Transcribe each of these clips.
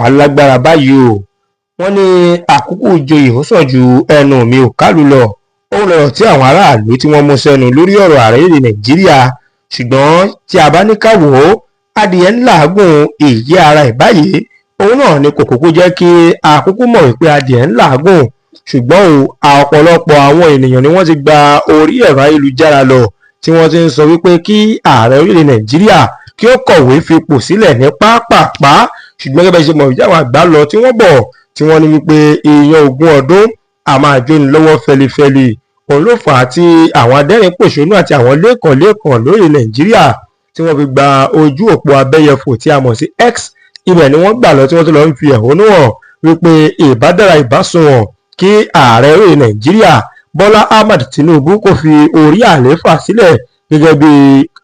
wá lágbára báyìí o. Wọ́n ní àkókò ìjòyè ó sàn ju ẹnu mi ò kálù lọ. Òun lọ̀rọ̀ tí àwọn aráàlú tí wọ́n mú sẹ́nu lórí ọ̀rọ̀ ààrẹ ilẹ̀ Nàìjíríà. Ṣùgbọ́n tí a bá ní ká wò ó, adìyẹ ń làágùn ìyẹ́ ara ẹ̀ báyìí. Òun náà ni kò kúkú jẹ́ kí àkókò mọ̀ wípé adìyẹ ń làágùn. Ṣùgbọ́n ọ̀pọ̀lọpọ̀ àwọn ènìyàn ni wọ́n ti gba orí ẹ̀rọ ayélujára lọ tí wọ́n ti ń sọ wípé kí ààrẹ orílẹ̀ Nàìjíríà kí ó kọ̀wé fipò sílẹ̀ ní pápápá. Ṣùgbọ́n gẹ́gẹ́ bí ṣe mọ̀ wípé àwọn àgbà lọ tí wọ́n bọ̀ tí wọ́n ní wípé èèyàn ogún ọdún a máa jóni lọ́wọ́ fẹlifẹli. Òun ló fà á tí àwọn adẹ́rìn-pòṣónú àti àwọn lẹ́ẹ̀kan lórí Nàìjíríà tí wọ́n fi gba ojú òpó abẹ́yẹfò tí a mọ̀ sí X. Ibẹ̀ ni wọ́n gbà lọ tí wọ́n tún lọ ń fi ẹ̀hónú hàn wípé ìbádára ìbásùnwọ̀n kí ààrẹ orílẹ̀ Nàìjíríà Bọ́lá Ahmed Tinubu kò fi orí àlééfà sílẹ̀ gẹ́gẹ́ bí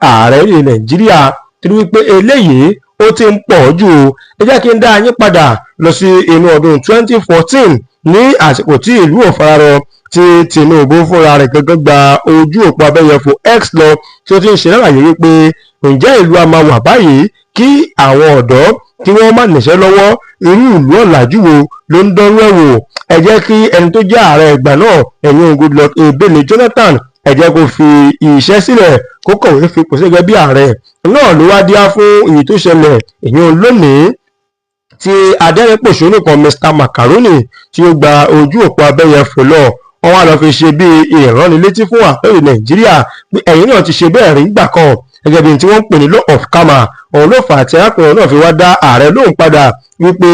ààrẹ orílẹ̀ Nàìjíríà torí wípé eléyìí ó ti ń pọ̀ jù. Ẹ jẹ́ kí n dá yín padà lọ sí inú ọdún 2014 ní àsìkò tí ìlú ò fararọ tí Tinubu fúnra rẹ̀ gẹ́gẹ́ gba ojú òpó abẹ́yẹfò X lọ tí ó ti ń ṣe lálàyé wípé ǹjẹ́ ìlú a máa wà báyìí kí àwọn ọ̀dọ́ kí wọ́n má níṣẹ́ lọ́wọ́, irú ìlú ọ̀làjú wo ló ń dánrú ẹ̀ wò. Ẹ jẹ́ kí ẹni tó jẹ́ ààrẹ ìgbà náà ẹ̀yìn Goodluck Ebele Jonathan ẹ jẹ́ kó fi iṣẹ́ sílẹ̀ kó kọ̀wé fipò sí gẹ́gẹ́ bí ààrẹ náà ló wá díá fún èyí tó ṣẹlẹ̀ ìyẹn lónìí tí adẹ́rìn-pòṣónú kan Mr Macaroni tí ó gba ojú òpó abẹ́yẹfò lọ. Wọ́n wá lọ fi ṣe bí ìránnilétí fún ààrẹ Nàìjíríà pé ẹ̀yin náà ti ṣe bẹ́ẹ̀ rí gbà kan gẹ́gẹ́ bí tí wọ́n ń pè ní law of karma. Òun ló fà á tí arákùnrin náà fi wá dá ààrẹ lóhùn padà wípé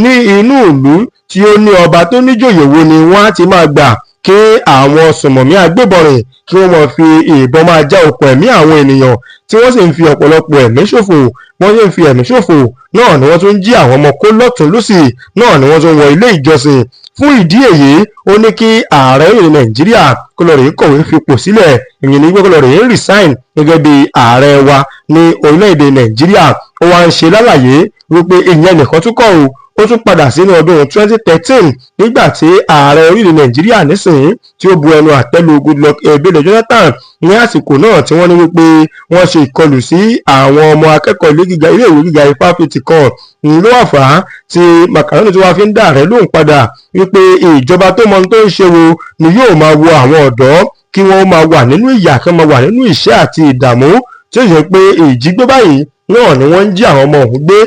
ní inú ìlú tí ó ní ọba tó níjòyè wo ni wọ́n á ti máa gbà kí àwọn sùmọ̀mí agbébọn rìn kí wọ́n máa fi ìbọn máa já okùn ẹ̀mí àwọn ènìyàn tí wọ́n sì ń fi ọ̀pọ̀lọpọ̀ ẹ̀mí ṣòfò. Wọ́n sì ń fi ẹ̀mí ṣòfò náà ni wọ́n tún jí àwọn ọmọ kó lọ́tùn lósì náà ni wọ́n tún wọ ilé ìjọsìn. Fún ìdí èyí ó ní kí ààrẹ ilẹ̀ Nàìjíríà kó lọ rèé kọ̀wé fipò sílẹ̀. Ìyẹn ní pé kó lọ rèé resign gẹ́gẹ́ bí ààrẹ wa ní orílẹ̀-èdè Nàìjíríà. Ó wá ń ṣe lálàyé wípé ìyẹn nìkan tún kọ́ ó tún padà sínú ọdún 2013 nígbà tí ààrẹ orílẹ̀ Nàìjíríà nísìnyí tí ó bu ẹnu àtẹ́lu Goodluck Ebele Jonathan ní àsìkò náà tí wọ́n ní wípé wọ́n ṣe ìkọlù sí àwọn ọmọ akẹ́kọ̀ọ́ ilé ìwé gíga ifáfitì kan. Ló wà fà á tí Macaroni tí wọ́n fi ń dá ààrẹ lóhùn padà wípé ìjọba tó mọ tó ń ṣe wo ni yóò máa wo àwọn ọ̀dọ́ kí wọ́n máa wà nínú ìyà kí wọ́n máa wà nínú ìṣẹ́ àti ìdààmú tí ó yẹ pé ìjígbé báyìí náà ni wọ́n ń jí àwọn ọmọ òun gbé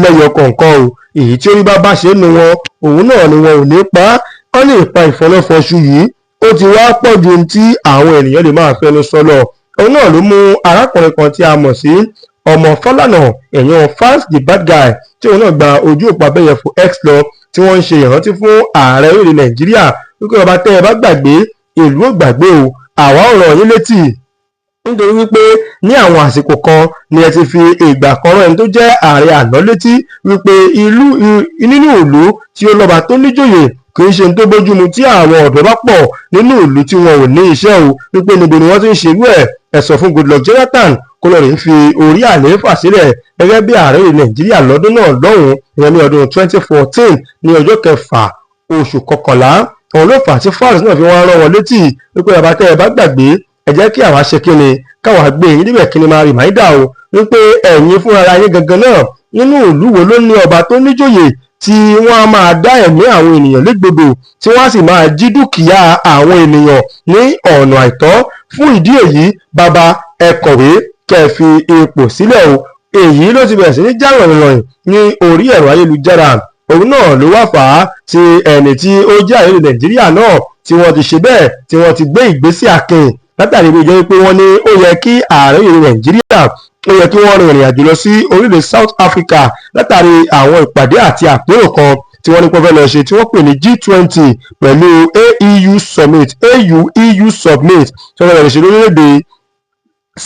lẹ́yọ kọ̀ọ̀kan o. Èyí tí orí bá ṣe nu wọn òun náà ni wọn ò ní pa á. Wọ́n lè pa ìfọlọ́fọṣù yìí ó ti wá pọ̀ ju ohun tí àwọn ènìyàn lè máa fẹnu sọ lọ. Òun náà ló mú arákùnrin kan tí a mọ̀ sí ọmọ Fálànà ẹ̀yàn Fans the Bad Guy tí òun náà gba ojú òpó abẹ́yẹfò X lọ tí wọ́n ń ṣe ìrántí fún ààrẹ orílẹ̀ Nàìjíríà wípé ọba tẹ́ ẹ bá gbàgbé ìlú ò gbàgbé o, àwa ò ràn yín létí. Nítorí wípé ní àwọn àsìkò kan ni ẹ ti fi ìgbà kan rán ẹni tó jẹ́ ààrẹ àná létí wípé nínú ìlú tí ó lọ́ba tó níjòyè kì í ṣe tó bójúmu tí àwọn ọ̀dọ́ bá pọ̀ nínú ìlú tí wọn ò ní iṣẹ́ o wípé níbo ni wọ́n ti ń ṣerú ẹ̀. Ẹ sọ fún Goodluck Jonathan kó lọ rèé fi orí àlééfà sílẹ̀ gẹ́gẹ́ bí ààrẹ ilẹ̀ Nàìjíríà lọ́dún náà lọ́hùn-ún ìyẹn ní ọdún 2014 ní ọjọ́ kẹfà oṣù kọkànlá. Òun ló fà á tí fans náà fi wọ́n rán wọn létí wípé bàbá tẹ́ ẹ bá gbàgbé ẹ jẹ́ kí àwa ṣe kíni káwa gbé yín níbẹ̀ kíni máa rìmáìdà o wípé ẹ̀yin fúnra yín gangan náà nínú ìlú wo ló ní ọba tó níjòyè tí wọ́n á máa dá ẹ̀mí àwọn ènìyàn légbodò tí wọ́n á sì máa jí dúkìá àwọn ènìyàn ní ọ̀nà àìtọ́. Fún ìdí èyí bàbá ẹ kọ̀wé kẹ́ fi ipò sílẹ̀ o. Èyí ló ti bẹ̀rẹ̀ sí ní já ròyìn ní orí ẹ̀rọ ayélujára. Òun náà ló wá fà á tí ẹni tí ó jẹ́ ààrẹ Nàìjíríà náà tí wọ́n ti ṣe bẹ́ẹ̀ tí wọ́n ti gbé Ìgbésè Akin látàrí bí ó jẹ́ pé wọ́n ní ó yẹ kí ààrẹ ilẹ̀ Nàìjíríà ó yẹ kí wọ́n rin ìrìn àjò lọ sí orílẹ̀ South Africa látàrí àwọn ìpàdé àti àpérò kan tí wọ́n ní pé fẹ́ lọ ṣe tí wọ́n pè ní G20 pẹ̀lú AU Summit tí wọ́n lọ ṣe lórílẹ̀-èdè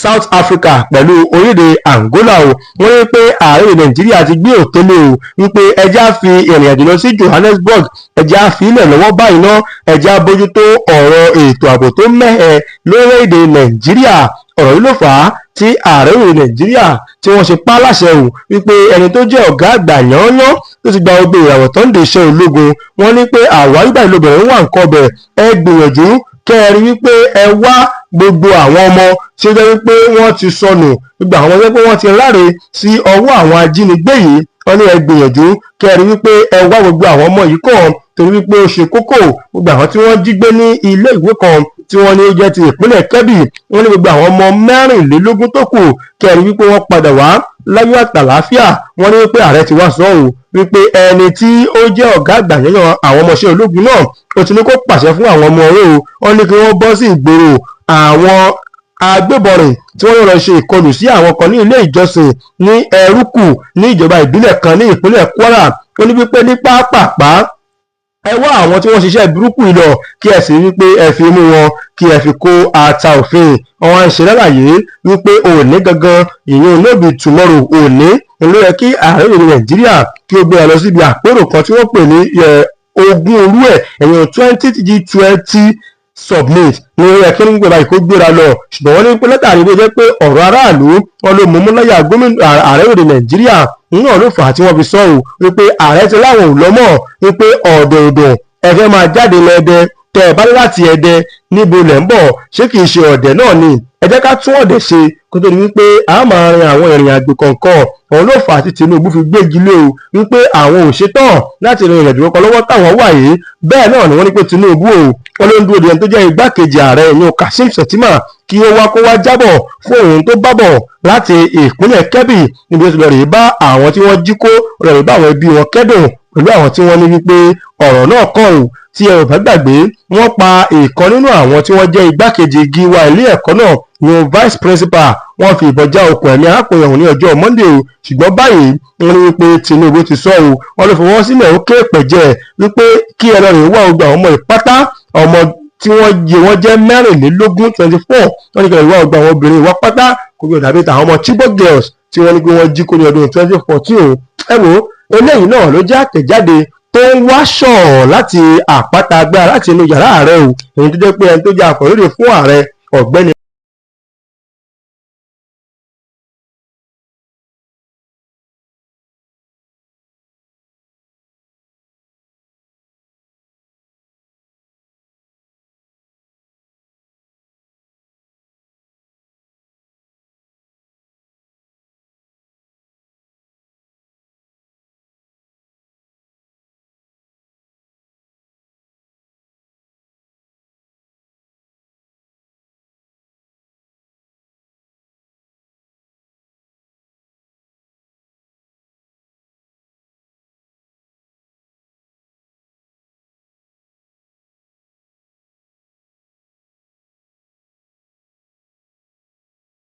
South Africa pẹ̀lú orílẹ̀-èdè Angola o. Wọ́n ní pé ààrẹ Nàìjíríà ti gbé òtélé o wípé ẹjá fi ìrìn àjò lọ sí Johannesburg ẹjá fi ilẹ̀ lọ́wọ́ báyìí ná ẹjá bójútó ọ̀rọ̀ ètò ààbò tó mẹ́hẹ lórílẹ̀-èdè Nàìjíríà. Ọ̀rọ̀ yìí ló fà á tí ààrẹ Nàìjíríà tí wọ́n ṣe pa láṣẹ o wípé ẹni tó jẹ́ ọ̀gá àgbà yányán tó ti gba gbogbo ìràwọ̀ tó ń de iṣẹ́ ológun wọ́n ní pé àwárí báyìí lóbìnrin wà nǹkan ọbẹ̀ ẹ gbìyànjú kẹ́ẹ̀rí wípé ẹ wá gbogbo àwọn ọmọ tí ó jẹ́ wípé wọ́n ti sọnù gbogbo àwọn ọmọ tí wọ́n ti ráre sí ọwọ́ àwọn ajínigbé yìí wọ́n ní ẹ gbìyànjú kẹrin wípé ẹ wá gbogbo àwọn ọmọ yìí kàn torí wípé ó ṣe kókó. Gbogbo àwọn tí wọ́n jí gbé ní ilé ìwé kan tí wọ́n ní ó jẹ́ ti ìpínlẹ̀ Kebbi, wọ́n ní gbogbo àwọn ọmọ 24 tó kù kẹrin wípé wọ́n padà wá láyọ̀ àtàlàáfíà. Wọ́n ní wípé ààrẹ ti wá sọ ọ́ wípé ẹni tí ó jẹ́ ọ̀gá àgbà yẹn àwọn ọmọọṣẹ́ ológun náà ó ti ní kó pàṣẹ fún àwọn ọmọ rẹ̀ o. Wọ́n ní kí wọ́n bọ́ sí ìgboro àwọn agbébọnrin tí wọ́n lọ ṣe ìkọlù sí àwọn kan ní ilé ìjọsìn ní Ẹrúkù ní ìjọba ìbílẹ̀ kan ní ìpínlẹ̀ Kwara. Ó ní wípé ní pápápá ẹ wá àwọn tí wọ́n ṣiṣẹ́ burúkú yìí lọ kí ẹ sì wípé ẹ fi mú wọn kí ẹ fi kó ata òfin. Àwọn àṣẹ lálàyé wípé òní gangan ìyẹn olóòbí tomorrow òní ló yẹ kí ààrẹ ìlú Nàìjíríà kí ó gbé lọ síbi àpérò kan tí wọ́n pè ní ogún orú ẹ̀ ẹ̀yìn 20G20 submit ní ó yẹ kí ní gbọ́dọ̀ ìkó gbéra lọ. Ṣùgbọ́n wọ́n ní pé látàrí bó jẹ́ pé ọ̀rọ̀ aráàlú wọn ló mú láyà gómìnà ààrẹ ìlú Nàìjíríà náà ló fà á tí wọ́n fi sọ ọ́ wípé ààrẹ ti láwọn ò lọ́mọ̀ wípé ọ̀dọ̀ọ̀dọ̀ ẹ fẹ́ máa jáde lẹ́ẹ̀dẹ́ tẹ́ ẹ bá láti ẹ̀dẹ́ níbo lẹ̀ ń bọ̀ ṣé kìí ṣe ọ̀dẹ̀ náà ni. Ẹ jẹ́ ká tún ọ̀dẹ̀ ṣe kó tó di wípé a máa rin àwọn ìrìn àjò kọ̀ọ̀kan. Òun ló fà á tí Tinubu fi gbégi lé o wípé àwọn ò ṣetán láti rin ìrìn àjò kan lọ́wọ́ táwọn wà yìí. Bẹ́ẹ̀ náà ni wọ́n ní pé Tinubu wọ́n ló ń dúró de ẹni tó jẹ́ igbákejì ààrẹ ìyẹn Kashim Shettima kí ó wá kó wá jábọ̀ fún òun tó bábọ̀ láti ìpínlẹ̀ Kebbi níbi tó lọ rèé bá àwọn tí wọ́n jí kó lọ rèé bá àwọn ẹbí wọn kẹ́dùn pẹ̀lú àwọn tí wọ́n ní wípé ọ̀rọ̀ náà kàn ò tí ẹ ò bá gbàgbé wọ́n pa ìkan nínú àwọn tí wọ́n jẹ́ igbákejì gíwá ilé ẹ̀kọ́ náà ní vice principal. Wọ́n fi ìbọn já okùn ẹ̀mí arákùnrin ọ̀hún ní ọjọ́ Monday o. Ṣùgbọ́n báyìí wọ́n ní wípé Tinubu ti sọ o wọ́n ló fọwọ́ sílẹ̀ ó ké pẹ̀jẹ́ wípé kí ẹ lọ rìn wá ọgbà ọmọ ìpátá ọmọ tí wọ́n jẹ́ 24 wọ́n ní kí ẹ lọ wá ọgbà àwọn obìnrin ìwà pátá kò gbọdọ̀ dàbí tàwọn ọmọ Chibok girls tí wọ́n ní pé wọ́n jí kó ní ọdún 2014 o. Ẹ wo eléyìí náà ló jẹ́ àtẹ̀jáde tó ń wá ṣọ̀ láti àpáta agbára láti inú yàrá ààrẹ o. Èyí tó jẹ́ pé ẹni tó jẹ́ akọ̀wé fún ààrẹ ọ̀gbẹ́ni